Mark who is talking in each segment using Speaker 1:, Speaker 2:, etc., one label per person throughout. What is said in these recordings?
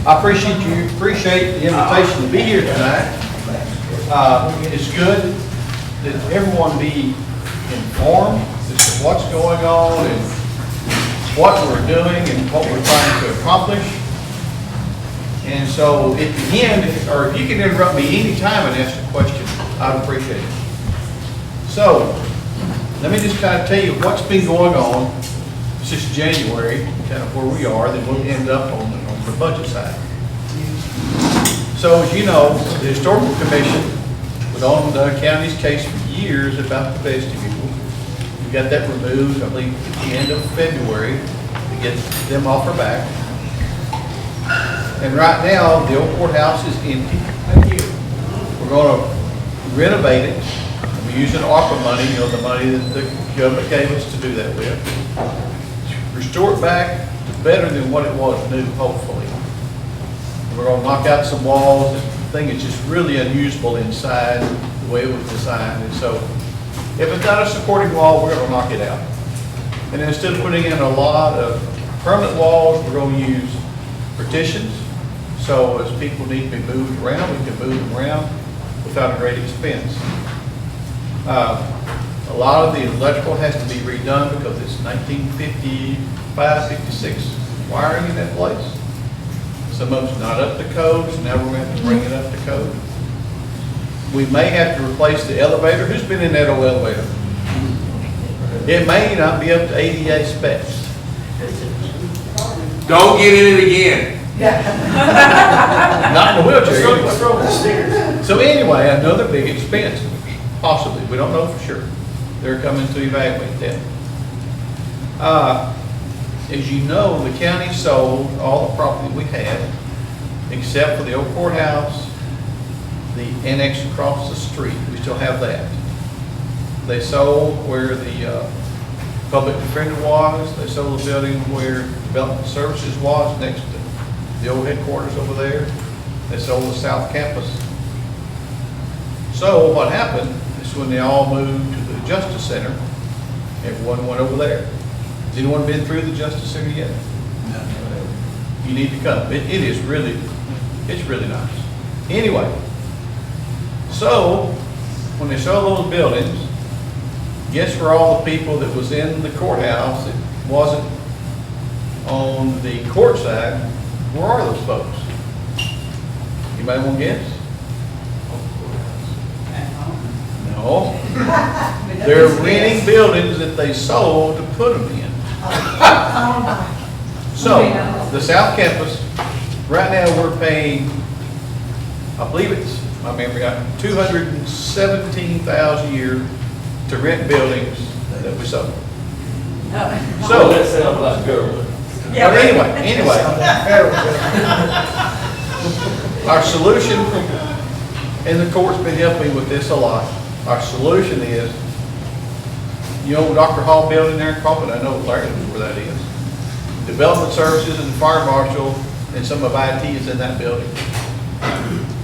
Speaker 1: I appreciate the invitation to be here tonight. It's good that everyone be informed as to what's going on and what we're doing and what we're trying to accomplish. And so at the end, or if you can interrupt me anytime and ask a question, I'd appreciate it. So let me just kind of tell you what's been going on since January, kind of where we are, then we'll end up on the budget side. So as you know, the Historical Commission was on the county's case for years about the vestibule. We got that removed, I believe, at the end of February to get them off our back. And right now, the old courthouse is empty. Thank you. We're going to renovate it. We're using ARPA money, you know, the money that the government gave us to do that with. Restore it back to better than what it was new, hopefully. We're going to knock out some walls. The thing is just really unusable inside the way it was designed. And so if it's not a supporting wall, we're going to knock it out. And instead of putting in a lot of permanent walls, we're going to use partitions. So as people need to be moved around, we can move them around without a great expense. A lot of the electrical has to be redone because it's 1955, 56 wiring in that place. Some of it's not up to code, so now we're going to have to bring it up to code. We may have to replace the elevator. Who's been in that old elevator? It may not be up to ADA specs.
Speaker 2: Don't get in it again.
Speaker 1: Not in the wheelchair anyway. So anyway, another big expense, possibly. We don't know for sure. They're coming to evaluate that. As you know, the county sold all the property we had, except for the old courthouse, the annex across the street. We still have that. They sold where the public defender was. They sold the building where development services was, next to the old headquarters over there. They sold the south campus. So what happened is when they all moved to the Justice Center, everyone went over there. Has anyone been through the Justice Center yet? No. You need to come. It's really nice. Anyway, so when they sold those buildings, guess where all the people that was in the courthouse that wasn't on the court side, where are those folks? Anybody want to guess? No. They're renting buildings that they sold to put them in. So, the South Campus, right now we're paying, I believe it's, my memory, $217,000 a year to rent buildings that we sold. So,
Speaker 2: That sounds like government.
Speaker 1: but anyway, our solution, and the court's been helping with this a lot. Our solution is, you know, Dr. Hall building there in Kaufman, I know Larry knows where that is. Development Services and the Fire Marshal and some of IT is in that building.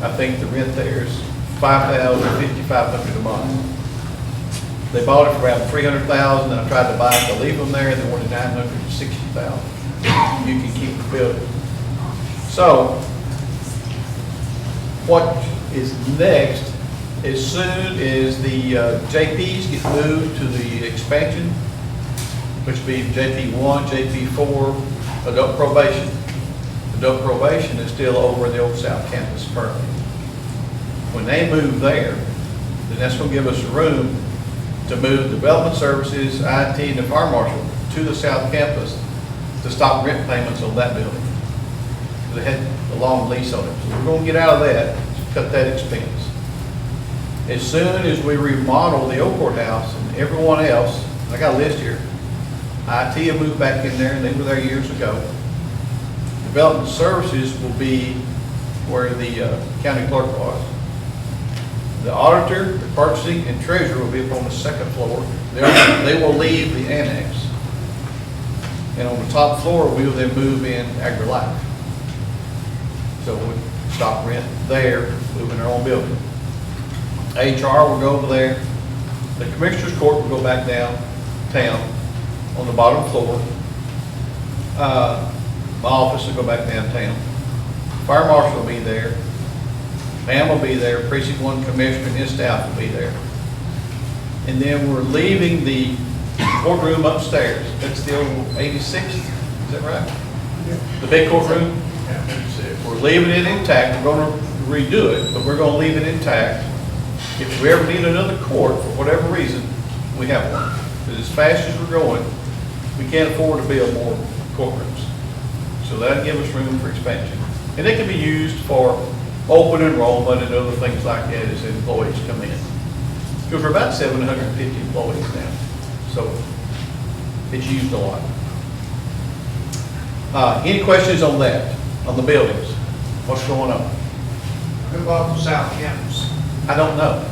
Speaker 1: I think the rent there is $5,000, $5,500 a month. They bought it for around $300,000, and I tried to buy it to leave them there, and they wanted $960,000. You can keep the building. So, what is next? As soon as the JPs get moved to the expansion, which would be JP1, JP4, adult probation. Adult probation is still over in the old South Campus currently. When they move there, then that's going to give us room to move development services, IT, and the fire marshal to the South Campus to stop rent payments on that building. They had a long lease on it. So we're going to get out of that, cut that expense. As soon as we remodel the old courthouse and everyone else, I got a list here, IT will move back in there, and they were there years ago. Development services will be where the county clerk was. The auditor, the purchasing, and treasurer will be up on the second floor. They will leave the annex. And on the top floor, we will then move in agri-life. So we'll stop rent there, move in our own building. HR will go over there. The Commissioner's Court will go back downtown on the bottom floor. My office will go back downtown. Fire marshal will be there. Pam will be there, precinct 1 commissioner and his staff will be there. And then we're leaving the courtroom upstairs. That's the old 86th, is that right? The big courtroom? We're leaving it intact. We're gonna redo it, but we're gonna leave it intact. If we ever need another court, for whatever reason, we have one. Because as fast as we're going, we can't afford to build more courtrooms. So that'll give us room for expansion. And it can be used for open enrollment and other things like that as employees come in. Because we're about 750 employees now. So it's used a lot. Any questions on that, on the buildings? What's going on?
Speaker 3: Who bought the South Campus?
Speaker 1: I don't know.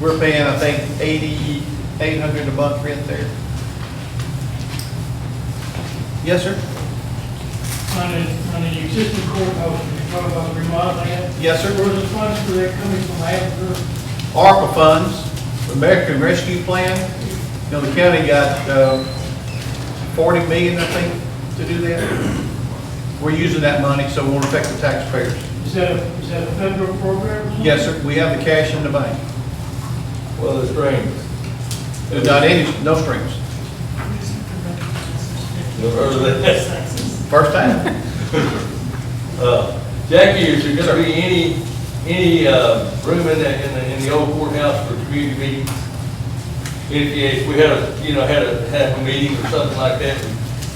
Speaker 1: We're paying, I think, $8,800 a month rent there. Yes, sir?
Speaker 4: On the existing courthouse, you're talking about remodeling it?
Speaker 1: Yes, sir.
Speaker 4: Where are the funds for that coming from after?
Speaker 1: ARPA funds, American Rescue Plan. You know, the county got 40 million, I think, to do that. We're using that money, so it won't affect the taxpayers.
Speaker 4: Is that a federal program or something?
Speaker 1: Yes, sir. We have the cash in the bank.
Speaker 2: Well, the strings.
Speaker 1: There's not any, no strings. First time.
Speaker 2: Jackie, is there gonna be any room in the old courthouse for community meetings? If we had a meeting or something like that,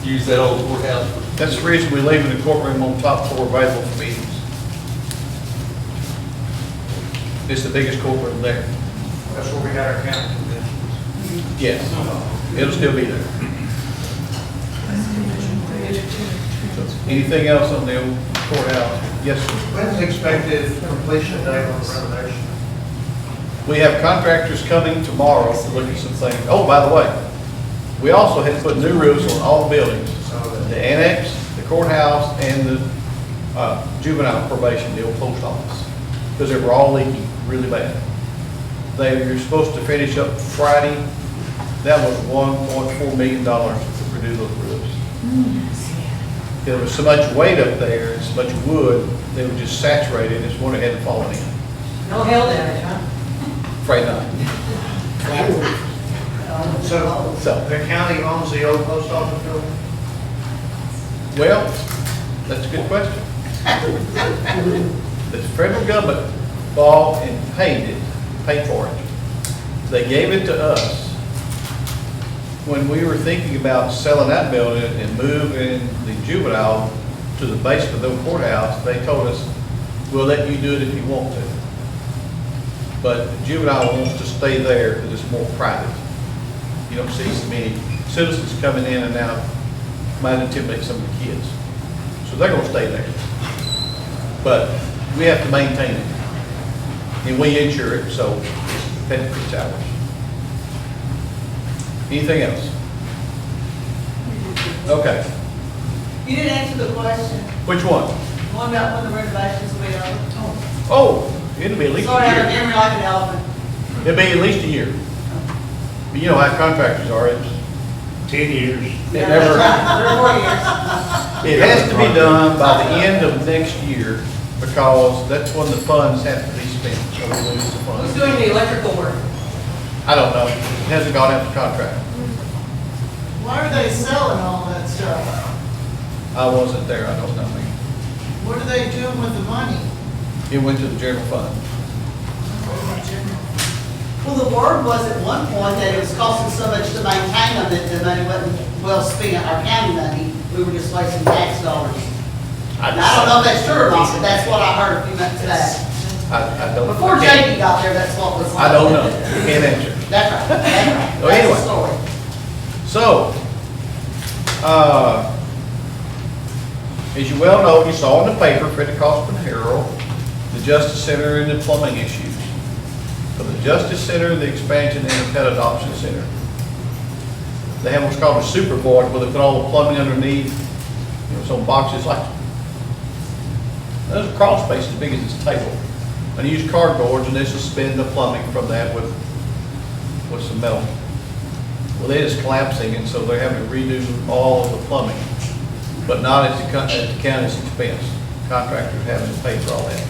Speaker 2: we use that old courthouse for.
Speaker 1: That's the reason we're leaving the courtroom on top floor available for meetings. It's the biggest courtroom there.
Speaker 3: That's where we had our county conventions.
Speaker 1: Yes, it'll still be there. Anything else on the old courthouse? Yes, sir.
Speaker 3: When's the expected completion date on the renovation?
Speaker 1: We have contractors coming tomorrow to look at some things. Oh, by the way, we also had to put new roofs on all the buildings. The annex, the courthouse, and the juvenile probation, the old post office, because they were all leaking really bad. They were supposed to finish up Friday. That was $1.4 million to redo those roofs. There was so much weight up there and so much wood, they were just saturated, and this water had fallen in.
Speaker 5: No hail damage, huh?
Speaker 1: Afraid not.
Speaker 3: So the county owns the old post office building?
Speaker 1: Well, that's a good question. The federal government bought and paid for it. They gave it to us. When we were thinking about selling that building and moving the juvenile to the basement of the courthouse, they told us, we'll let you do it if you want to. But the juvenile wants to stay there because it's more private. You don't see so many citizens coming in and out, might intimidate some of the kids. So they're gonna stay there. But we have to maintain it. And we insure it, so it's benefits ours. Anything else? Okay.
Speaker 5: You didn't answer the question.
Speaker 1: Which one?
Speaker 5: One about when the renovations will be over.
Speaker 1: Oh, it'll be at least
Speaker 5: Sorry, I
Speaker 1: a
Speaker 5: have a
Speaker 1: year.
Speaker 5: memory like an elephant.
Speaker 1: It'll be at least a year. But you know how contractors are, it's,
Speaker 3: 10 years.
Speaker 5: Yeah, that's right. 3 or 4 years.
Speaker 1: it has to be done by the end of next year because that's when the funds have to be spent. So we lose the
Speaker 5: Who's
Speaker 1: funds.
Speaker 5: doing the electrical work?
Speaker 1: I don't know. It hasn't gone out to contract.
Speaker 6: Why are they selling all that stuff?
Speaker 1: I wasn't there, I don't know.
Speaker 6: What are they doing with the money?
Speaker 1: It went to the general fund.
Speaker 5: Well, the word was at one point that it was costing so much to maintain them that the money wasn't well spent, our county money. We were just wasting tax dollars. And I don't know if that's true or not, but that's what I heard a few months back.
Speaker 1: I don't.
Speaker 5: Before Jakey got there, that's what was.
Speaker 1: I don't know. Can't answer.
Speaker 5: That's right, that's right.
Speaker 1: Well,
Speaker 5: That's
Speaker 1: anyway.
Speaker 5: the story.
Speaker 1: So, as you well know, you saw in the paper, for the Kaufman Herald, the Justice Center and the plumbing issues. For the Justice Center, the expansion, and the pet adoption center. They have what's called a super void where they put all the plumbing underneath, some boxes like, there's a crawl space as big as this table. And you use cardboards and they suspend the plumbing from that with some metal. Well, it is collapsing, and so they're having to redo all of the plumbing. but not at the county's expense. Contractors having to pay for all that.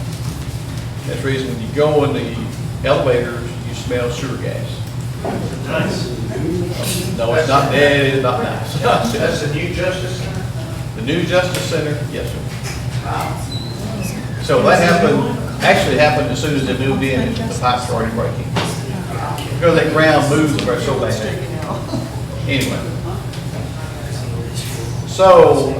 Speaker 1: That's the reason when you go in the elevators, you smell sewer gas. No, it's not dead, it's not nice.
Speaker 3: That's the new Justice Center?
Speaker 1: The new Justice Center, yes, sir. So that actually happened as soon as they moved in, the pipes started breaking. Because that ground moved so bad. Anyway. So,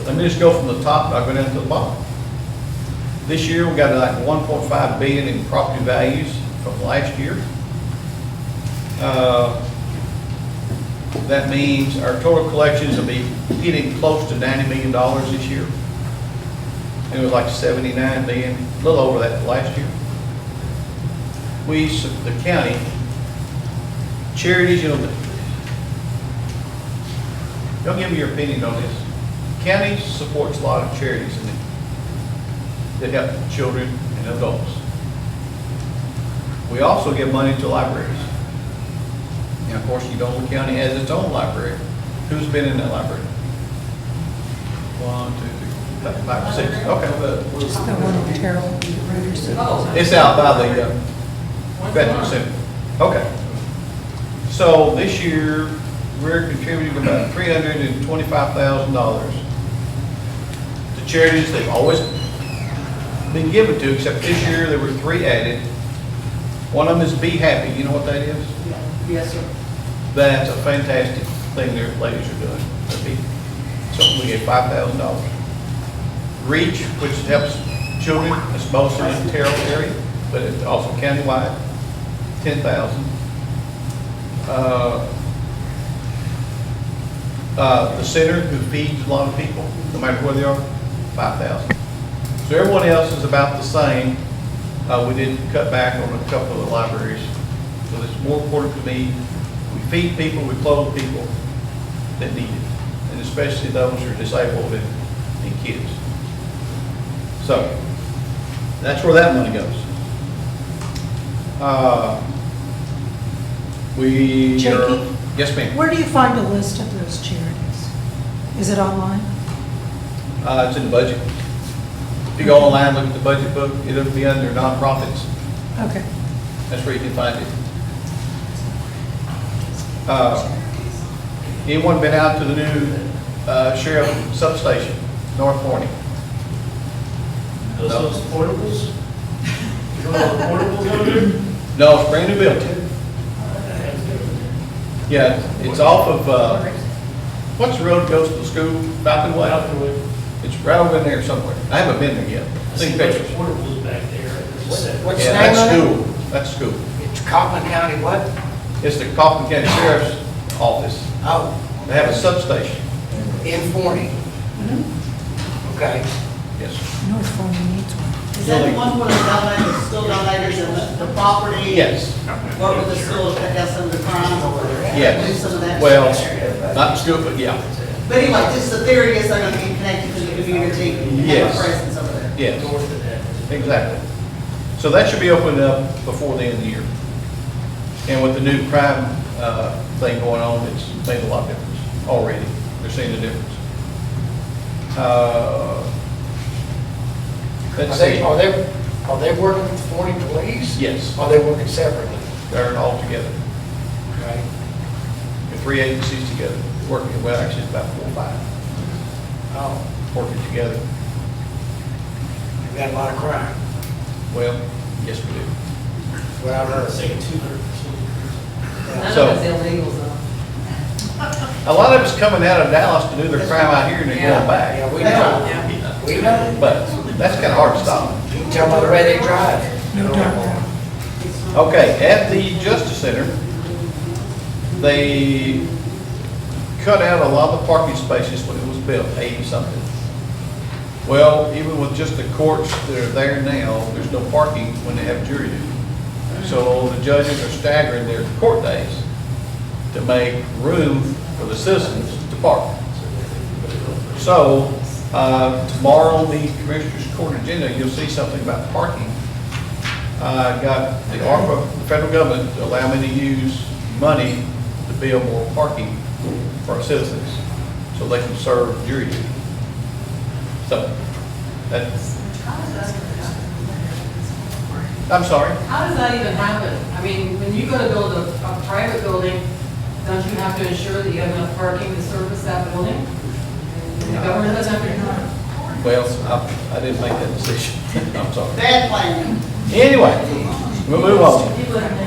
Speaker 1: let me just go from the top, I'll go down to the bottom. This year, we got like 1.5 billion in property values from last year. That means our total collections will be hitting close to $90 million this year. It was like 79 million, a little over that last year. We, the county, charities, you know, don't give me your opinion on this. County supports a lot of charities that help children and adults. We also give money to libraries. And of course, you know, the county has its own library. Who's been in that library? 1, 2, 3, 4, 5, 6. Okay.
Speaker 7: Just the one on Terrell.
Speaker 1: It's out by the Veterans Center. Okay. So this year, we're contributing about $325,000 to charities they've always been given to, except this year there were 3 added. One of them is Be Happy. You know what that is?
Speaker 5: Yes, sir.
Speaker 1: That's a fantastic thing their ladies are doing. So we get $5,000. Reach, which helps children, it's mostly in the Terrell area, but it's also countywide, $10,000. The center, who feeds a lot of people, no matter where they are, $5,000. So everyone else is about the same. We did cut back on a couple of the libraries. So it's more important to me, we feed people, we clothe people that need it, and especially those who are disabled and kids. So that's where that money goes.
Speaker 7: Jackie?
Speaker 1: Yes, ma'am.
Speaker 7: Where do you find a list of those charities? Is it online?
Speaker 1: It's in the budget. If you go online, look at the budget book, it'll be under nonprofits.
Speaker 7: Okay.
Speaker 1: That's where you can find it. Anyone been out to the new sheriff substation, North Forney?
Speaker 3: Those portables? You know those portables over there?
Speaker 1: No, it's brand new building. Yeah, it's off of, what's the road that goes to the school? Falcon Way? It's right over in there somewhere. I haven't been there yet. Seen pictures.
Speaker 3: Portables back there.
Speaker 6: What's the
Speaker 1: Yeah,
Speaker 6: name
Speaker 1: that's
Speaker 6: of it?
Speaker 1: school. That's school.
Speaker 6: It's Kaufman County what?
Speaker 1: It's the Kaufman County Sheriff's Office.
Speaker 6: Oh,
Speaker 1: They have a substation.
Speaker 6: in Forney. Okay.
Speaker 1: Yes, sir.
Speaker 7: North Forney needs one.
Speaker 5: Is that the one where the donators, still donators and the property?
Speaker 1: Yes,
Speaker 5: Work with the school to cut down some of the crime over there? Do
Speaker 1: yes.
Speaker 5: some of that?
Speaker 1: Well, not school, but yeah,
Speaker 5: But anyway, just the theory is they're gonna be connected to the community and have
Speaker 1: Yes.
Speaker 5: a presence over there.
Speaker 1: yes. Exactly. So that should be opened up before the end of the year. And with the new crime thing going on, it's made a lot of difference already. They're seeing the difference. Let's see.
Speaker 6: Are they working with Forney police?
Speaker 1: Yes,
Speaker 6: Are they working separately?
Speaker 1: they're all together.
Speaker 6: Okay.
Speaker 1: The 3 agencies together, working, well, actually it's about 4 or 5,
Speaker 6: Oh,
Speaker 1: working together.
Speaker 6: we got a lot of crime.
Speaker 1: Well, yes, we do.
Speaker 6: What I've heard.
Speaker 1: So, a lot of it's coming out of Dallas to do their crime out here and they're going back.
Speaker 6: Yeah, we know. We know.
Speaker 1: But that's kind of hard to stop.
Speaker 6: You can tell by the way they drive.
Speaker 7: No doubt.
Speaker 1: Okay, at the Justice Center, they cut out a lot of the parking spaces when it was built, 80-something. Well, even with just the courts that are there now, there's no parking when they have jury duty. So the judges are staggering their court days to make room for the citizens to park. So tomorrow on the Commissioner's Court agenda, you'll see something about parking. I got the ARPA, the federal government, to allow me to use money to build more parking for our citizens. so they can serve jury duty. So, that's, I'm sorry.
Speaker 8: How does that even happen? I mean, when you go to build a private building, don't you have to ensure that you have enough parking to service that building? And the government doesn't have to.
Speaker 1: Well, I didn't make that decision. I'm sorry.
Speaker 5: Bad planning.
Speaker 1: Anyway, we'll move on.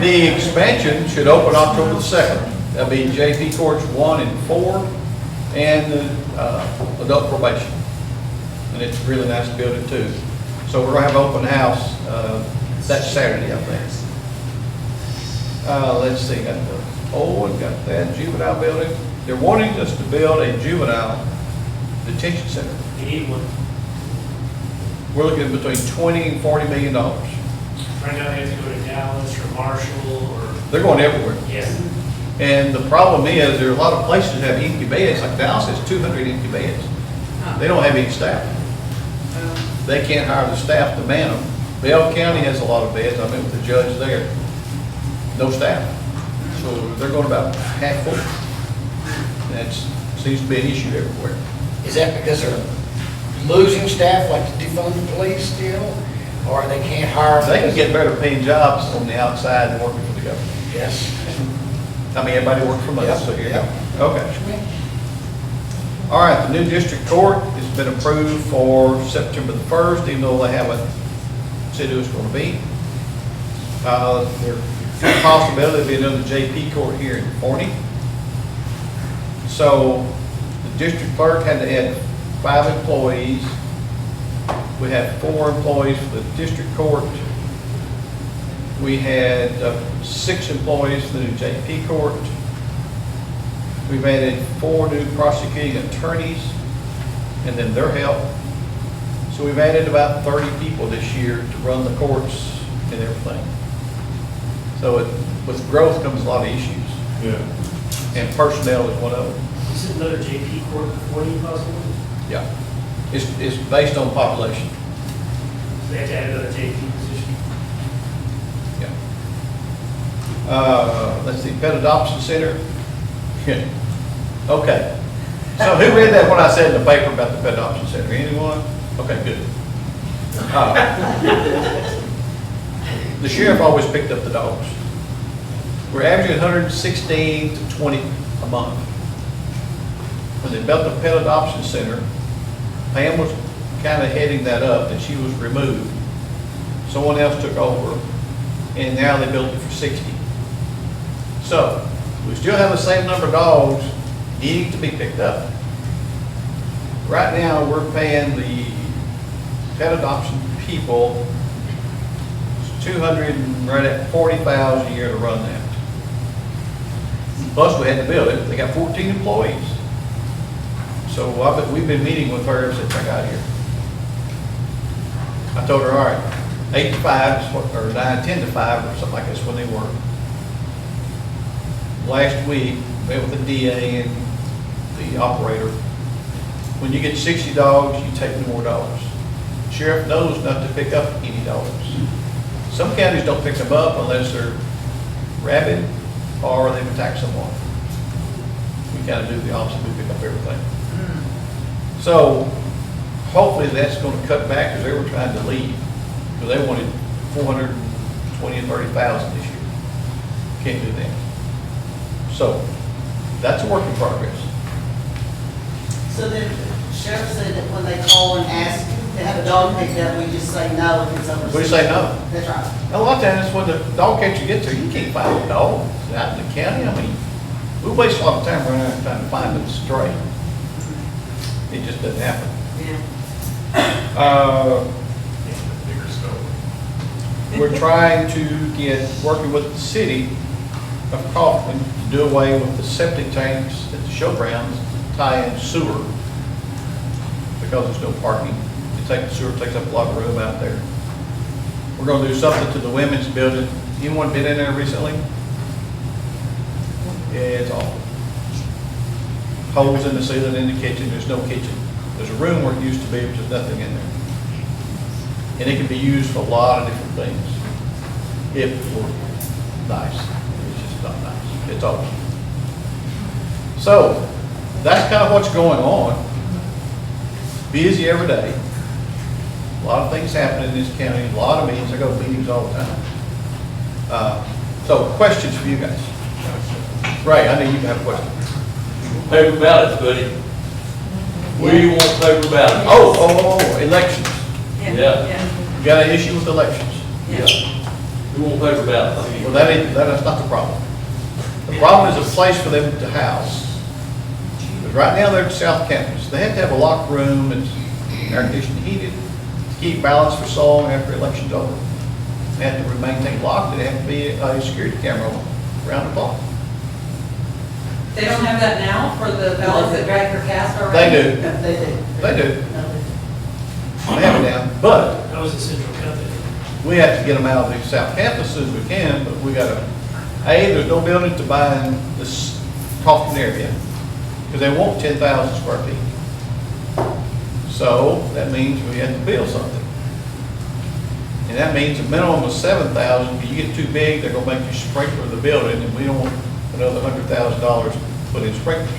Speaker 1: The expansion should open October the 2nd. That'll be JP Courts 1 and 4 and adult probation. And it's a really nice building too. So we're gonna have open house that Saturday, I think. Let's see, got the old one, got that juvenile building. They're wanting us to build a juvenile detention center.
Speaker 9: You need one.
Speaker 1: We're looking at between 20 and 40 million dollars.
Speaker 9: Right now, they have to go to Dallas or Marshall or,
Speaker 1: They're going everywhere.
Speaker 9: yes.
Speaker 1: And the problem is, there are a lot of places that have empty beds, like Dallas has 200 empty beds. They don't have any staff. They can't hire the staff to man them. Bell County has a lot of beds, I met with the judge there, no staff. So they're going about half full. That seems to be an issue everywhere.
Speaker 3: Is that because they're losing staff like the defund police still? Or they can't hire?
Speaker 1: They can get better paying jobs on the outside than working for the government.
Speaker 3: Yes.
Speaker 1: I mean, everybody works from us, so here you go.
Speaker 3: Yeah.
Speaker 1: Okay. All right, the new district court has been approved for September the 1st, even though they haven't said who it's going to be. There's a possibility of being another JP court here in Forney. So the district clerk had to add 5 employees. We had 4 employees for the district court. We had 6 employees for the new JP court. We've added 4 new prosecuting attorneys and then their help. So we've added about 30 people this year to run the courts and everything. So with growth comes a lot of issues.
Speaker 9: Yeah.
Speaker 1: And personnel is one of them.
Speaker 9: Is it another JP court before you possible?
Speaker 1: Yeah. It's based on population.
Speaker 9: So they have to add another JP position?
Speaker 1: Yeah. Let's see, Pet Adoption Center. Okay. So who read that when I said in the paper about the Pet Adoption Center? Anyone? Okay, good. The sheriff always picked up the dogs. We're averaging 116 to 20 a month. When they built the Pet Adoption Center, Pam was kind of heading that up, and she was removed. Someone else took over, and now they built it for 60. So, we still have the same number of dogs needing to be picked up. Right now, we're paying the pet adoption people right at $40,000 a year to run that. Plus, we had to build it. They got 14 employees. So we've been meeting with her since I got here. I told her, all right, 8 to 5, or 9, 10 to 5, or something like that's when they work. Last week, met with the DA and the operator. When you get 60 dogs, you take more dogs. Sheriff knows not to pick up any dogs. Some counties don't pick them up unless they're rabid or they've attacked someone. We kind of do the opposite, we pick up everything. So hopefully that's going to cut back because they were trying to leave. Because they wanted 420 and 30,000 this year. Can't do that. So that's a work in progress.
Speaker 5: So then sheriff said that when they call and ask to have a dog picked up, we just say no if it's over.
Speaker 1: We say no.
Speaker 5: That's right.
Speaker 1: And a lot of times when the dog catcher gets there, you can't find a dog out in the county. I mean, we waste a lot of time running around trying to find them stray. It just doesn't happen.
Speaker 5: Yeah.
Speaker 1: We're trying to get, working with the city of Kaufman to do away with the septic tanks at the showgrounds, tie in sewer, because there's no parking. The sewer takes up a lot of room out there. We're going to do something to the women's building. Anyone been in there recently? Yeah, it's awful. Holes in the ceiling in the kitchen, there's no kitchen. There's a room where it used to be, but there's nothing in there. And it can be used for a lot of different things. If it were nice. It's just not nice. It's awful. So, that's kind of what's going on. Busy every day. A lot of things happening in this county, a lot of meetings, I go to meetings all the time. So questions for you guys? Ray, I know you have a question.
Speaker 2: Paper ballots, buddy. We want paper ballots.
Speaker 1: Oh, elections.
Speaker 2: Yeah.
Speaker 1: You got an issue with elections?
Speaker 2: Yeah. We want paper ballots.
Speaker 1: Well, that's not the problem. The problem is a place for them to house. Because right now they're at South Campus. They have to have a locked room and air conditioned, heated, to keep ballots for so long after election's over. They have to maintain locked, they have to be a security camera around the clock.
Speaker 8: They don't have that now for the ballots that Dragger cast
Speaker 1: They
Speaker 8: already?
Speaker 1: do,
Speaker 5: They do.
Speaker 1: they do.
Speaker 5: No, they do.
Speaker 1: They have it down, but
Speaker 9: That was the central company.
Speaker 1: we have to get them out of the South Campus as soon as we can, but we gotta, there's no building to buy in this Kaufman area, because they want 10,000 square feet. So that means we have to build something. And that means a minimum of 7,000, if you get too big, they're gonna make you sprinkler the building, and we don't want another $100,000 to put in sprinklers.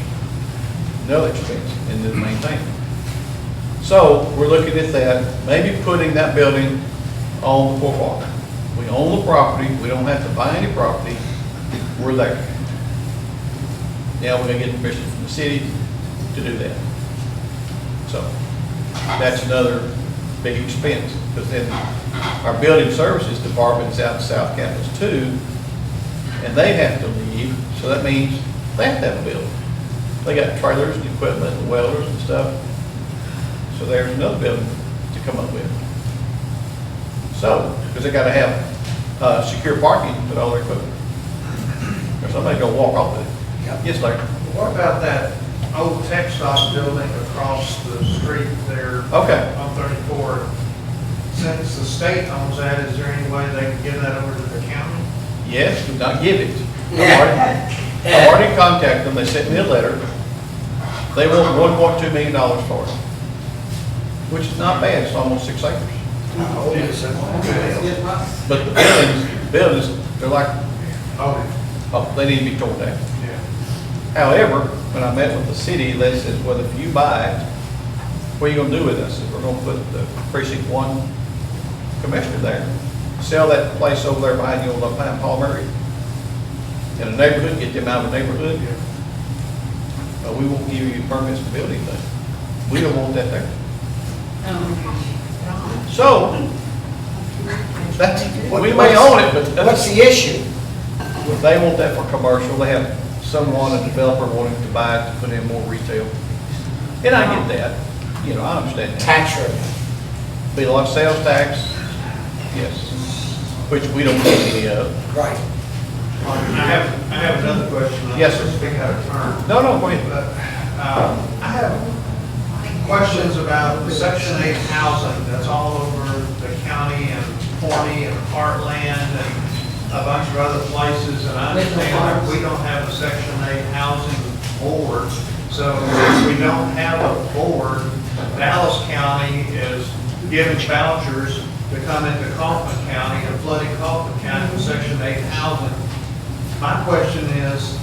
Speaker 1: Another expense, and then maintain it. So we're looking at that, maybe putting that building on the Port Walker. We own the property, we don't have to buy any property, we're there. Now we're gonna get permission from the city to do that. So that's another big expense, because then our building services department is out in South Campus too, and they have to leave, so that means they have to have a building. They got trailers and equipment and welders and stuff. So there's another building to come up with. So, because they gotta have, secure parking to put all their equipment. Or somebody's gonna walk off with it. Yes, Larry?
Speaker 10: What about that old tech stock building across the street there?
Speaker 1: Okay.
Speaker 10: On 34? Since the state owns that, is there any way they can give that over to the county?
Speaker 1: Yes, do not give it. I've already contacted them, they sent me a letter. They want $1.2 million for it, which is not bad, it's almost 6 acres.
Speaker 3: Oh, yes,
Speaker 5: That's a good price.
Speaker 1: But the buildings, they're like, oh, they need to be torn down.
Speaker 10: Yeah.
Speaker 1: However, when I met with the city, they said, well, if you buy it, what are you gonna do with us? I said, we're gonna put the precinct 1 commissioner there, sell that place over there behind you on the Pine Paul Murray. In a neighborhood, get them out of the neighborhood. We won't give you permits to build anything. We don't want that there. So, that's, we may own it, but
Speaker 3: What's the issue?
Speaker 1: they want that for commercial. They have someone, a developer wanting to buy it to put in more retail. And I get that, you know, I understand that.
Speaker 3: Tax revenue.
Speaker 1: Be a lot of sales tax, yes, which we don't get any of.
Speaker 3: Right.
Speaker 10: I have another question.
Speaker 1: Yes, sir.
Speaker 10: I'm speaking out of turn.
Speaker 1: No, go ahead.
Speaker 10: But, I have questions about the Section 8 housing that's all over the county and Pawnee and Heartland and a bunch of other places. And I understand that we don't have a Section 8 housing board. So if we don't have a board, Dallas County is giving vouchers to come into Kaufman County and flooding Kaufman County with Section 8 housing. My question is,